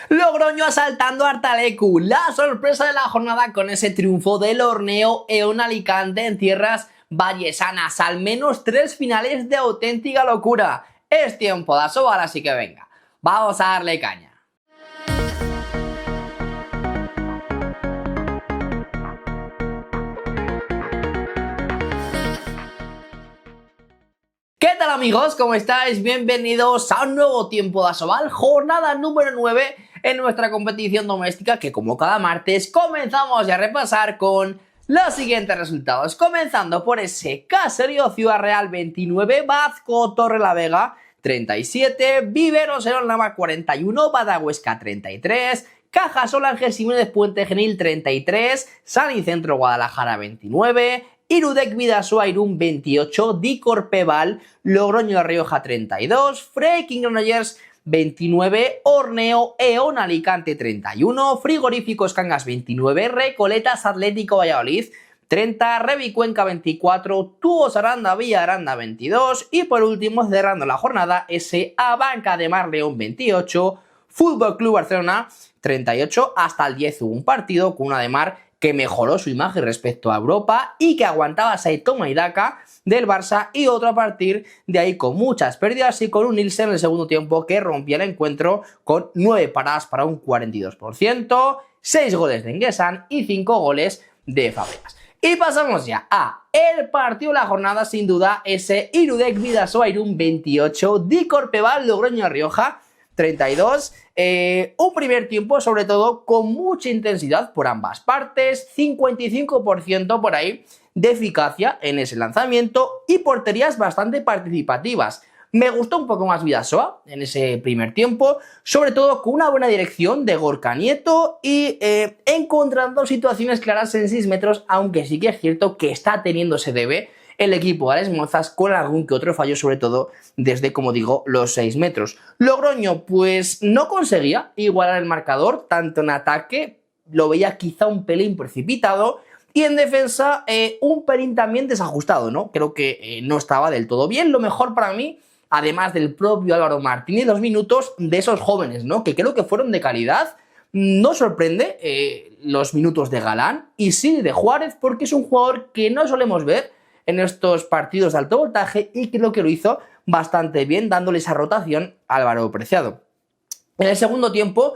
Logroño asaltando a Artalecu, la sorpresa de la jornada con ese triunfo del Horneo Eón Alicante en tierras vallesanas. Al menos 3 finales de auténtica locura. Es tiempo de asobar, así que venga, vamos a darle caña. ¿Qué tal amigos? ¿Cómo estáis? Bienvenidos a un nuevo tiempo de Asobal, jornada número 9 en nuestra competición doméstica que como cada martes comenzamos ya a repasar con los siguientes resultados. Comenzando por ese Caserío Ciudad Real 29, Bazco Torrelavega 37, Viveros Eronlama 41, Badahuesca 33, Cajasol Ángel Jiménez Puente Genil 33, San y Centro Guadalajara 29, Irudec Bidasoa Irún 28, Dicorpeval Logroño La Rioja 32, Freaking Granollers 29, Horneo Eón Alicante 31, Frigoríficos Cangas 29, Recoletas Atlético Valladolid 30, Revicuenca 24, Tubos Aranda Villaranda 22 y por último cerrando la jornada ese Abanca de Mar León 28, Fútbol Club Barcelona 38, hasta el 10 hubo un partido con una de Mar que mejoró su imagen respecto a Europa y que aguantaba ese toma y daca del Barça, y otro a partir de ahí con muchas pérdidas y con un Nielsen en el segundo tiempo que rompía el encuentro con 9 paradas para un 42%, 6 goles de Enguesan y 5 goles de Fábregas. Y pasamos ya a el partido de la jornada, sin duda, ese Irudec Bidasoa Irún 28, Dicorpeval Logroño La Rioja 32, un primer tiempo sobre todo con mucha intensidad por ambas partes, 55% por ahí de eficacia en ese lanzamiento y porterías bastante participativas. Me gustó un poco más Bidasoa en ese primer tiempo, sobre todo con una buena dirección de Gorka Nieto y encontrando situaciones claras en 6 metros, aunque sí que es cierto que está teniendo ese debe el equipo de Alex Mozas con algún que otro fallo, sobre todo desde, como digo, los 6 metros. Logroño pues no conseguía igualar el marcador, tanto en ataque lo veía quizá un pelín precipitado y en defensa un pelín también desajustado, ¿no? Creo que no estaba del todo bien. Lo mejor para mí, además del propio Álvaro Martínez, los minutos de esos jóvenes, ¿no? Que creo que fueron de calidad. No sorprende los minutos de Galán y sí de Juárez, porque es un jugador que no solemos ver en estos partidos de alto voltaje y creo que lo hizo bastante bien, dándole esa rotación a Álvaro Preciado. En el segundo tiempo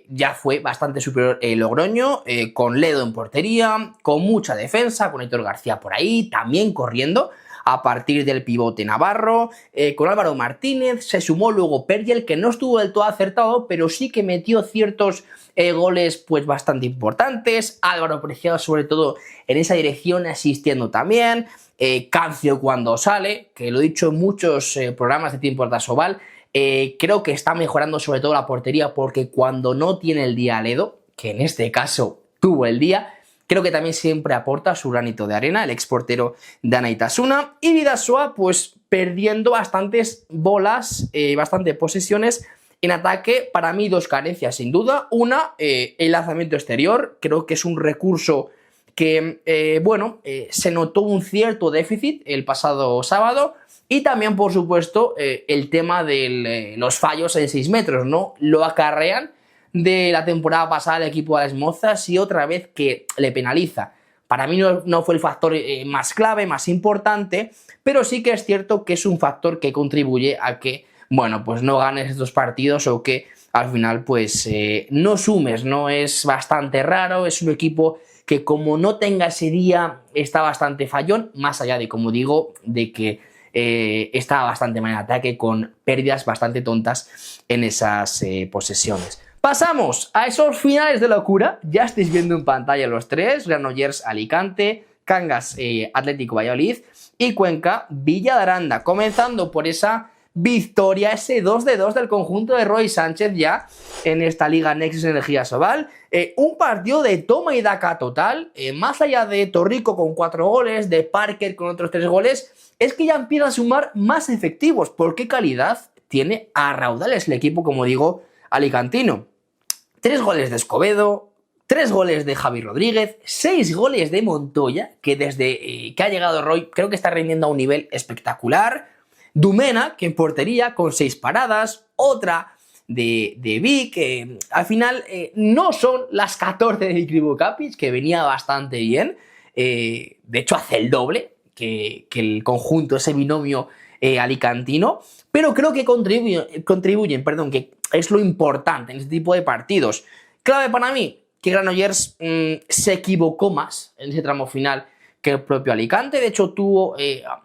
ya fue bastante superior el Logroño, con Ledo en portería, con mucha defensa, con Héctor García por ahí, también corriendo a partir del pivote Navarro, con Álvaro Martínez. Se sumó luego Pergel, que no estuvo del todo acertado, pero sí que metió ciertos goles pues bastante importantes. Álvaro Preciado sobre todo en esa dirección asistiendo también. Cancio cuando sale, que lo he dicho en muchos programas de Tiempo de Asobal, creo que está mejorando sobre todo la portería, porque cuando no tiene el día Ledo, que en este caso tuvo el día, creo que también siempre aporta su granito de arena el exportero de Anaitasuna. Y Bidasoa pues perdiendo bastantes bolas, bastantes posesiones en ataque. Para mí 2 carencias sin duda. Una, el lanzamiento exterior, creo que es un recurso que se notó un cierto déficit el pasado sábado. Y también, por supuesto, el tema de los fallos en 6 metros, ¿no? Lo acarrean de la temporada pasada el equipo de Alex Mozas y otra vez que le penaliza. Para mí no fue el factor más clave, más importante, pero sí que es cierto que es un factor que contribuye a que, bueno, pues no ganes estos partidos o que al final pues no sumes, ¿no? Es bastante raro, es un equipo que como no tenga ese día está bastante fallón, más allá de, como digo, de que está bastante mal en ataque con pérdidas bastante tontas en esas posesiones. Pasamos a esos finales de locura. Ya estáis viendo en pantalla los 3, Granollers Alicante, Cangas Atlético Valladolid y Cuenca Villa de Aranda, comenzando por esa victoria, ese 2-2 del conjunto de Roy Sánchez ya en esta Liga Nexus Energía Asobal. Un partido de toma y daca total, más allá de Torrico con 4 goles, de Parker con otros 3 goles, es que ya empiezan a sumar más efectivos. ¿Por qué calidad tiene a raudales el equipo, como digo, alicantino? 3 goles de Escobedo, 3 goles de Javi Rodríguez, 6 goles de Montoya, que desde que ha llegado Roy creo que está rindiendo a un nivel espectacular. Dumena, que en portería con 6 paradas, otra de Vic. Al final no son las 14 de Krivo Kapich, que venía bastante bien. De hecho, hace el doble que el conjunto, ese binomio alicantino. Pero creo que contribuyen, perdón, que es lo importante en este tipo de partidos. Clave para mí, que Granollers se equivocó más en ese tramo final que el propio Alicante. De hecho, tuvo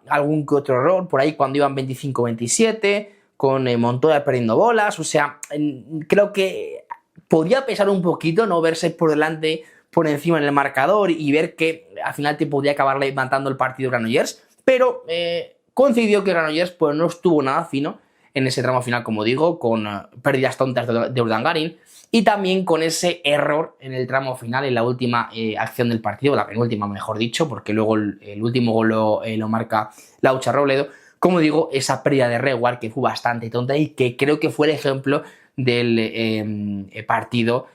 algún que otro error por ahí cuando iban 25-27, con Montoya perdiendo bolas. O sea, creo que podría pesar un poquito no verse por delante, por encima en el marcador y ver que al final te podría acabar levantando el partido Granollers. Pero coincidió que Granollers pues, no estuvo nada fino en ese tramo final, como digo, con pérdidas tontas de Urdangarin y también con ese error en el tramo final, en la última acción del partido, la penúltima mejor dicho, porque luego el último gol lo marca Laucha Robledo. Como digo, esa pérdida de Reward que fue bastante tonta y que creo que fue el ejemplo del partido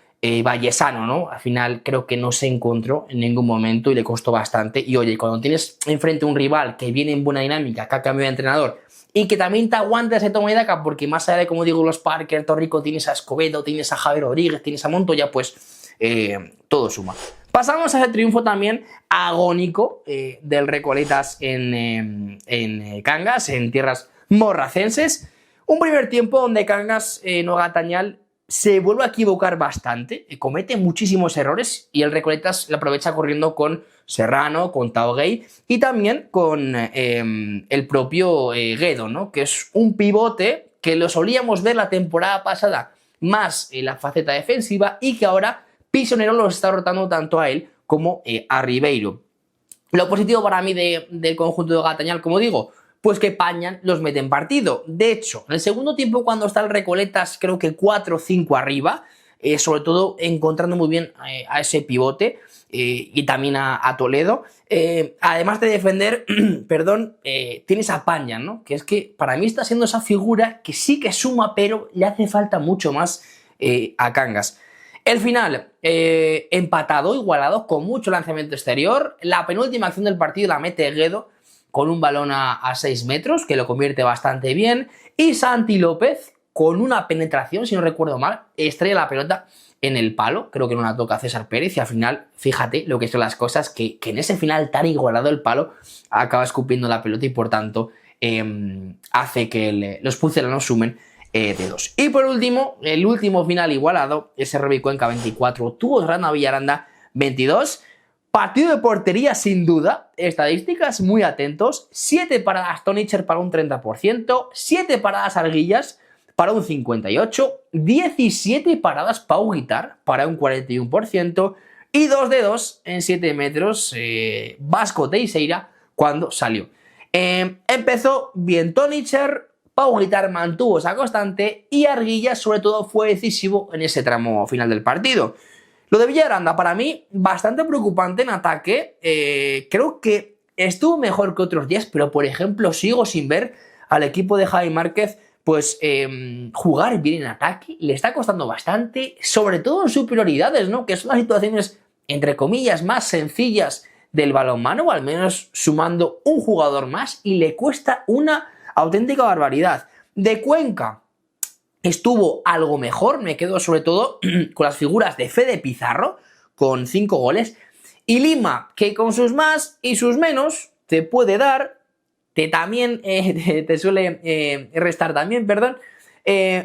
vallesano, ¿no? Al final creo que no se encontró en ningún momento y le costó bastante. Y oye, cuando tienes enfrente un rival que viene en buena dinámica, que ha cambiado de entrenador y que también te aguanta ese toma y daca, porque más allá de, como digo, los Parker, Torrico, tienes a Escobedo, tienes a Javier Rodríguez, tienes a Montoya, pues todo suma. Pasamos a ese triunfo también agónico del Recoletas en Cangas, en tierras morracenses. Un primer tiempo donde Cangas Noguatañal se vuelve a equivocar bastante, comete muchísimos errores y el Recoletas lo aprovecha corriendo con Serrano, con Taogay y también con el propio Guedo, ¿no? Que es un pivote que lo solíamos ver la temporada pasada más en la faceta defensiva y que ahora Pisonero lo está rotando tanto a él como a Ribeiro. Lo positivo para mí del conjunto de Gatañal, como digo, pues que Pañan los mete en partido. De hecho, en el segundo tiempo, cuando está el Recoletas, creo que 4-5 arriba, sobre todo encontrando muy bien a ese pivote y también a Toledo. Además de defender, perdón, tienes a Pañan, ¿no? Que es que para mí está siendo esa figura que sí que suma, pero le hace falta mucho más a Cangas. El final, empatado, igualado, con mucho lanzamiento exterior. La penúltima acción del partido la mete Guedo con un balón a 6 metros, que lo convierte bastante bien. Y Santi López, con una penetración, si no recuerdo mal, estrella la pelota en el palo. Creo que no la toca César Pérez y al final, fíjate lo que son las cosas, que en ese final tan igualado el palo acaba escupiendo la pelota y por tanto hace que los pucelanos sumen de 2. Y por último, el último final igualado, ese Rubí Cuenca 24, tuvo Rana Villaranda 22. Partido de portería sin duda, estadísticas muy atentos, 7 paradas Tonicher para un 30%, 7 paradas Arguillas para un 58%, 17 paradas Pau Guitar para un 41% y 2 de 2 en 7 metros Vasco Teixeira cuando salió. Empezó bien Tonicher, Pau Guitar mantuvo esa constante y Arguillas sobre todo fue decisivo en ese tramo final del partido. Lo de Villaranda, para mí, bastante preocupante en ataque. Creo que estuvo mejor que otros días, pero por ejemplo, sigo sin ver al equipo de Javi Márquez pues jugar bien en ataque. Le está costando bastante, sobre todo en superioridades, ¿no? Que son las situaciones, entre comillas, más sencillas del balonmano, o al menos sumando un jugador más, y le cuesta una auténtica barbaridad. De Cuenca estuvo algo mejor, me quedo sobre todo con las figuras de Fede Pizarro, con 5 goles, y Lima, que con sus más y sus menos te puede dar, te suele restar también, perdón,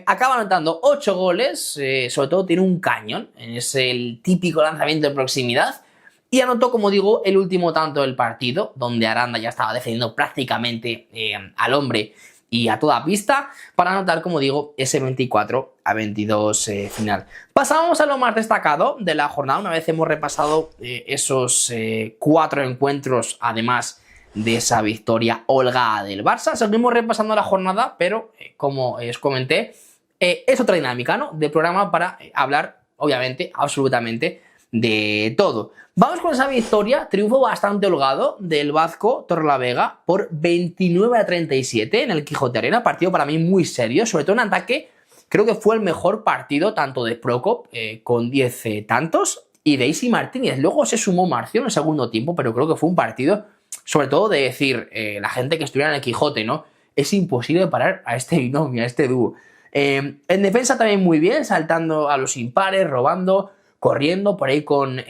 acaba anotando 8 goles, sobre todo tiene un cañón, es el típico lanzamiento de proximidad, y anotó, como digo, el último tanto del partido, donde Aranda ya estaba defendiendo prácticamente al hombre y a toda pista para anotar, como digo, ese 24-22 final. Pasamos a lo más destacado de la jornada, una vez hemos repasado esos 4 encuentros, además de esa victoria holgada del Barça. Seguimos repasando la jornada, pero como os comenté, es otra dinámica, ¿no?, de programa para hablar, obviamente, absolutamente de todo. Vamos con esa victoria, triunfo bastante holgado del Vasco Torrelavega por 29-37 en el Quijote Arena, partido para mí muy serio, sobre todo en ataque. Creo que fue el mejor partido tanto de Prokop con 10 tantos y de Isi Martínez. Luego se sumó Marcio en el segundo tiempo, pero creo que fue un partido sobre todo de decir la gente que estuviera en el Quijote, ¿no? Es imposible parar a este binomio, a este dúo. En defensa también muy bien, saltando a los impares, robando, corriendo por ahí con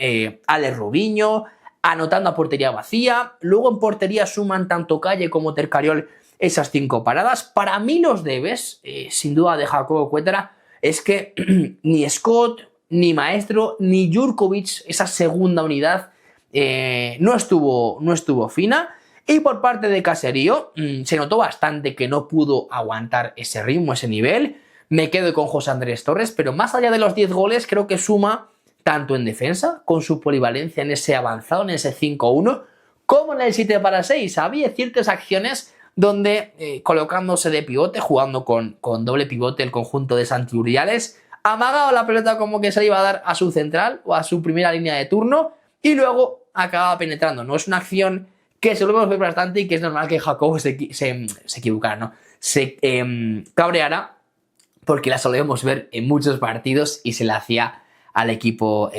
Alex Rubiño, anotando a portería vacía. Luego en portería suman tanto Calle como Tercariol esas 5 paradas. Para mí los debes, sin duda de Jacobo Cuétara, es que ni Scott, ni Maestro, ni Jurkovic, esa segunda unidad, no estuvo fina. Y por parte de Caserío, se notó bastante que no pudo aguantar ese ritmo, ese nivel. Me quedo con José Andrés Torres, pero más allá de los 10 goles, creo que suma tanto en defensa, con su polivalencia en ese avanzado, en ese 5-1, como en el 7-6. Había ciertas acciones donde, colocándose de pivote, jugando con doble pivote el conjunto de Santi Urdiales, amagaba la pelota como que se le iba a dar a su central o a su primera línea de turno y luego acababa penetrando. No es una acción que solemos ver bastante y que es normal que Jacobo se equivocara, ¿no? Se cabreara, porque la solemos ver en muchos partidos y se la hacía al equipo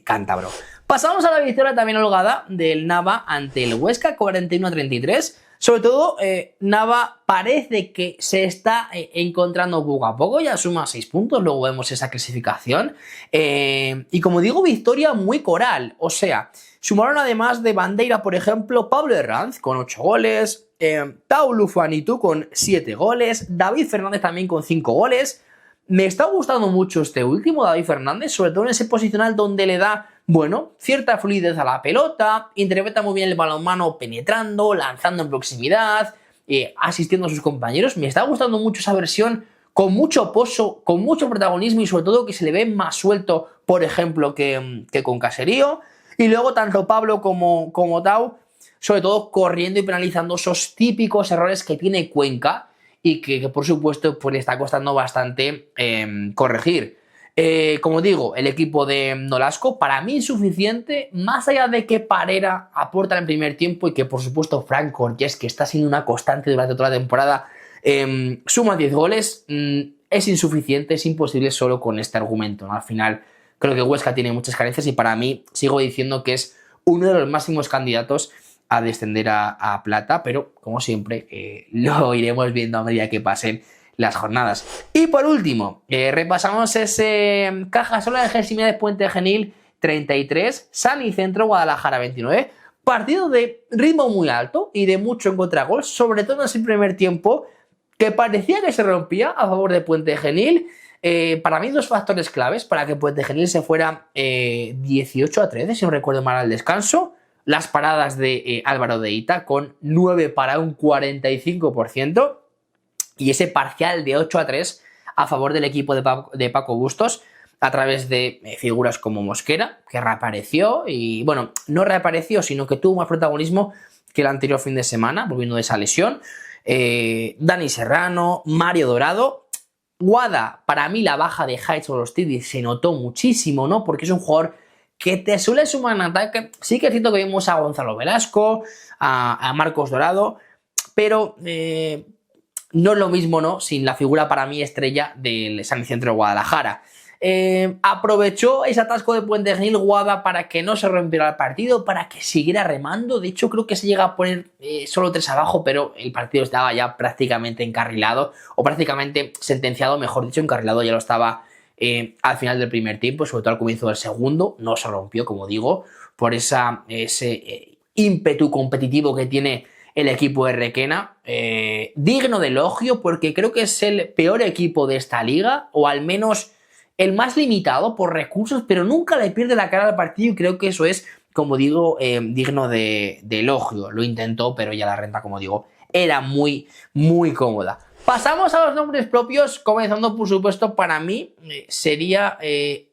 cántabro. Pasamos a la victoria también holgada del Nava ante el Huesca, 41-33. Sobre todo, Nava parece que se está encontrando poco a poco, ya suma 6 puntos, luego vemos esa clasificación. Y como digo, victoria muy coral, o sea, sumaron además de Bandeira, por ejemplo, Pablo Herranz con 8 goles, Taulu Fuanitu con 7 goles, David Fernández también con 5 goles. Me está gustando mucho este último, David Fernández, sobre todo en ese posicional donde le da, bueno, cierta fluidez a la pelota, interpreta muy bien el balonmano penetrando, lanzando en proximidad, asistiendo a sus compañeros. Me está gustando mucho esa versión con mucho pozo, con mucho protagonismo y sobre todo que se le ve más suelto, por ejemplo, que con Caserío. Y luego tanto Pablo como Tau, sobre todo corriendo y penalizando esos típicos errores que tiene Cuenca y que por supuesto pues le está costando bastante corregir. Como digo, el equipo de Nolasco para mí insuficiente, más allá de que Parera aporta en el primer tiempo y que por supuesto Frank Cortés, que está siendo una constante durante toda la temporada, suma 10 goles, es insuficiente, es imposible solo con este argumento, ¿no? Al final creo que Huesca tiene muchas carencias y para mí sigo diciendo que es uno de los máximos candidatos a descender a plata, pero como siempre lo iremos viendo a medida que pasen las jornadas. Y por último, repasamos ese Cajasola de Gesimia Puente Genil 33, San y Centro Guadalajara 29, partido de ritmo muy alto y de mucho en contragol, sobre todo en ese primer tiempo que parecía que se rompía a favor de Puente Genil. Para mí 2 factores claves para que Puente Genil se fuera 18-13, si no recuerdo mal, al descanso. Las paradas de Álvaro de Ita con 9 para un 45% y ese parcial de 8-3 a favor del equipo de Paco Bustos a través de figuras como Mosquera, que reapareció y, bueno, no reapareció, sino que tuvo más protagonismo que el anterior fin de semana, volviendo de esa lesión. Dani Serrano, Mario Dorado. Guada, para mí la baja de Heights o los Tidis se notó muchísimo, ¿no? Porque es un jugador que te suele sumar en ataque. Sí que es cierto que vimos a Gonzalo Velasco, a Marcos Dorado, pero no es lo mismo, ¿no? Sin la figura para mí estrella del San Centro de Guadalajara. Aprovechó ese atasco de Puente Genil Guada para que no se rompiera el partido, para que siguiera remando. De hecho, creo que se llega a poner solo 3 abajo, pero el partido estaba ya prácticamente encarrilado, o prácticamente sentenciado, mejor dicho, encarrilado ya lo estaba al final del primer tiempo, sobre todo al comienzo del segundo. No se rompió, como digo, por ese ímpetu competitivo que tiene el equipo de Requena, digno de elogio, porque creo que es el peor equipo de esta liga, o al menos el más limitado por recursos, pero nunca le pierde la cara al partido y creo que eso es, como digo, digno de elogio. Lo intentó, pero ya la renta, como digo, era muy, muy cómoda. Pasamos a los nombres propios, comenzando por supuesto para mí sería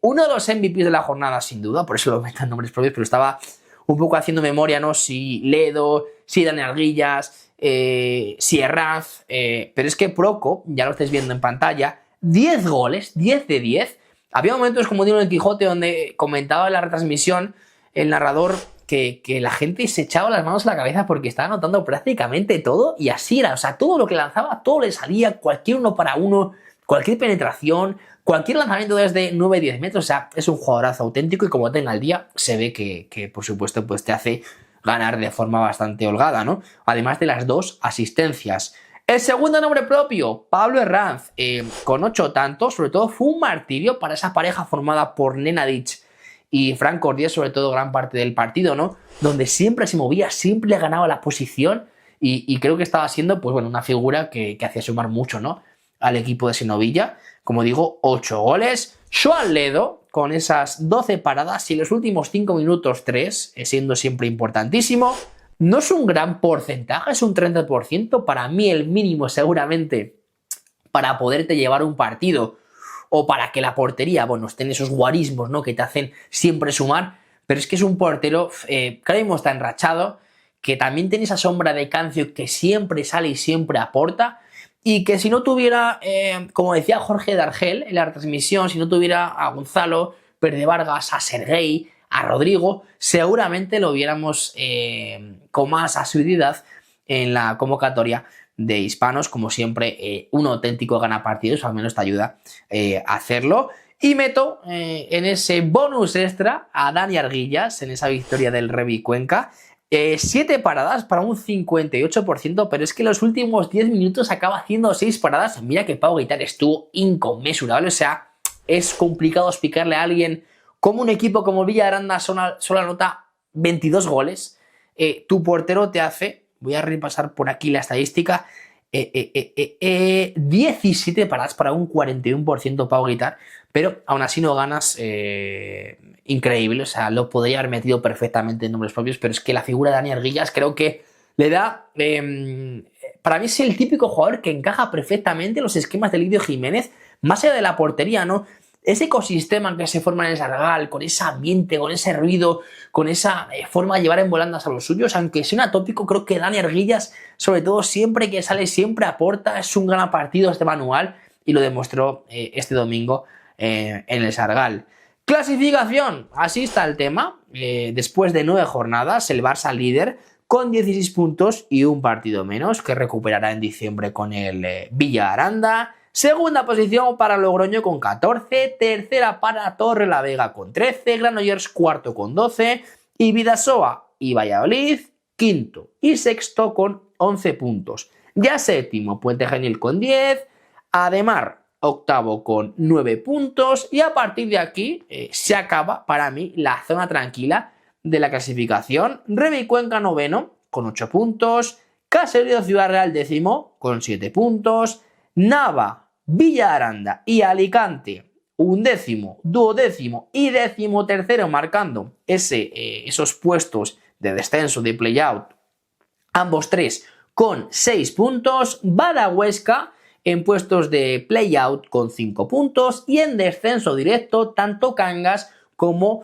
uno de los MVPs de la jornada sin duda, por eso lo meto en nombres propios, pero estaba un poco haciendo memoria, ¿no? Si Ledo, si Dani Arguillas, si Herranz, pero es que Proco, ya lo estáis viendo en pantalla, 10 goles, 10 de 10. Había momentos, como digo en el Quijote, donde comentaba en la retransmisión el narrador que la gente se echaba las manos a la cabeza porque estaba anotando prácticamente todo y así era. O sea, todo lo que lanzaba, todo le salía, cualquier 1 para 1, cualquier penetración, cualquier lanzamiento desde 9-10 metros. O sea, es un jugadorazo auténtico y como tenga el día, se ve que por supuesto, pues te hace ganar de forma bastante holgada, ¿no? Además de las 2 asistencias. El segundo nombre propio, Pablo Herranz, con 8 tantos, sobre todo fue un martirio para esa pareja formada por Nenadic y Fran Cordier, sobre todo gran parte del partido, ¿no? Donde siempre se movía, siempre le ganaba la posición y creo que estaba siendo, pues bueno, una figura que hacía sumar mucho, ¿no? Al equipo de Senovilla. Como digo, 8 goles. Joan Ledo, con esas 12 paradas y en los últimos 5 minutos 3, siendo siempre importantísimo. No es un gran porcentaje, es un 30%. Para mí el mínimo seguramente para poderte llevar un partido o para que la portería, bueno, estén esos guarismos, ¿no? Que te hacen siempre sumar. Pero es que es un portero que ahora mismo está enrachado, que también tiene esa sombra de Cancio que siempre sale y siempre aporta. Y que si no tuviera, como decía Jorge Dargel en la retransmisión, si no tuviera a Gonzalo, Pérez de Vargas, a Serguei, a Rodrigo, seguramente lo viéramos con más asiduidad en la convocatoria de hispanos. Como siempre, un auténtico ganapartidos, al menos te ayuda a hacerlo. Y meto en ese bonus extra a Dani Arguillas en esa victoria del Revi Cuenca. 7 paradas para un 58%, pero es que en los últimos 10 minutos acaba haciendo 6 paradas. Mira que Pau Guitar estuvo inconmensurable, o sea, es complicado explicarle a alguien cómo un equipo como Villaranda solo anota 22 goles. Tu portero te hace, voy a repasar por aquí la estadística, 17 paradas para un 41% Pau Guitar, pero aún así no ganas. Increíble, o sea, lo podría haber metido perfectamente en nombres propios, pero es que la figura de Dani Arguillas creo que le da, para mí es el típico jugador que encaja perfectamente en los esquemas de Lidio Jiménez, más allá de la portería, ¿no? Ese ecosistema que se forma en el Sargal, con ese ambiente, con ese ruido, con esa forma de llevar en volandas a los suyos, aunque sea un atópico, creo que Dani Arguillas, sobre todo siempre que sale, siempre aporta, es un gran partido este manual, y lo demostró este domingo en el Sargal. Clasificación, así está el tema. Después de 9 jornadas, el Barça líder con 16 puntos y un partido menos, que recuperará en diciembre con el Villaranda. Segunda posición para Logroño con 14, tercera para Torrelavega con 13, Granollers cuarto con 12 y Bidasoa y Valladolid quinto y sexto con 11 puntos. Ya séptimo, Puente Genil con 10, Ademar octavo con 9 puntos y a partir de aquí se acaba para mí la zona tranquila de la clasificación. Revi Cuenca noveno con 8 puntos, Caserío Ciudad Real décimo con 7 puntos, Nava, Villa Aranda y Alicante undécimo, duodécimo y décimo tercero marcando esos puestos de descenso, de playout, ambos tres con 6 puntos, Huesca en puestos de play-out con 5 puntos y en descenso directo tanto Cangas como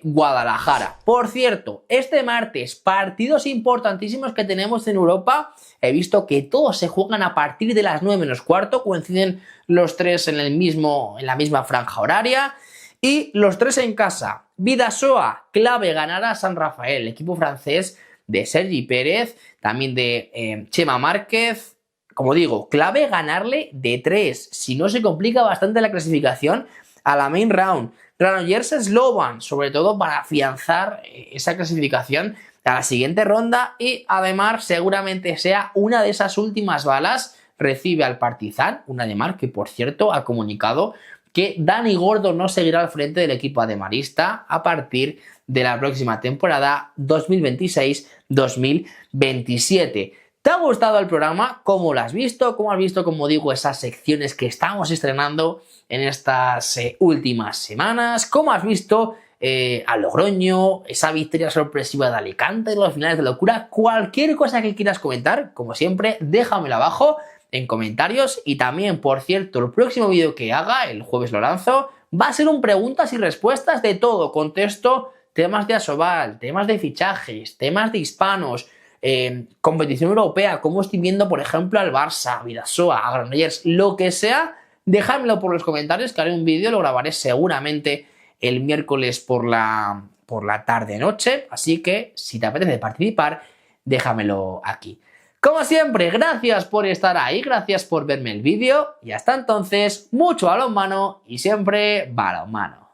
Guadalajara. Por cierto, este martes partidos importantísimos que tenemos en Europa. He visto que todos se juegan a partir de las 9 menos cuarto, coinciden los tres en la misma franja horaria y los tres en casa. Bidasoa, clave ganar a San Rafael, el equipo francés de Sergi Pérez, también de Chema Márquez. Como digo, clave ganarle de 3, si no se complica bastante la clasificación a la main round. Granollers Slovan, sobre todo para afianzar esa clasificación a la siguiente ronda, y Ademar seguramente sea una de esas últimas balas. Recibe al Partizan, un Ademar que por cierto ha comunicado que Dani Gordo no seguirá al frente del equipo ademarista a partir de la próxima temporada 2026-2027. ¿Te ha gustado el programa? ¿Cómo lo has visto? ¿Cómo has visto, como digo, esas secciones que estamos estrenando en estas últimas semanas? ¿Cómo has visto a Logroño, esa victoria sorpresiva de Alicante, los finales de locura? Cualquier cosa que quieras comentar, como siempre, déjamelo abajo en comentarios. Y también, por cierto, el próximo vídeo que haga, el jueves lo lanzo, va a ser un preguntas y respuestas de todo. Contesto temas de Asobal, temas de fichajes, temas de hispanos, competición europea, cómo estoy viendo, por ejemplo, al Barça, a Bidasoa, a Granollers, lo que sea, dejádmelo por los comentarios, que haré un vídeo, lo grabaré seguramente el miércoles por la tarde-noche, así que si te apetece participar, déjamelo aquí. Como siempre, gracias por estar ahí, gracias por verme el vídeo y hasta entonces, mucho balonmano y siempre balonmano.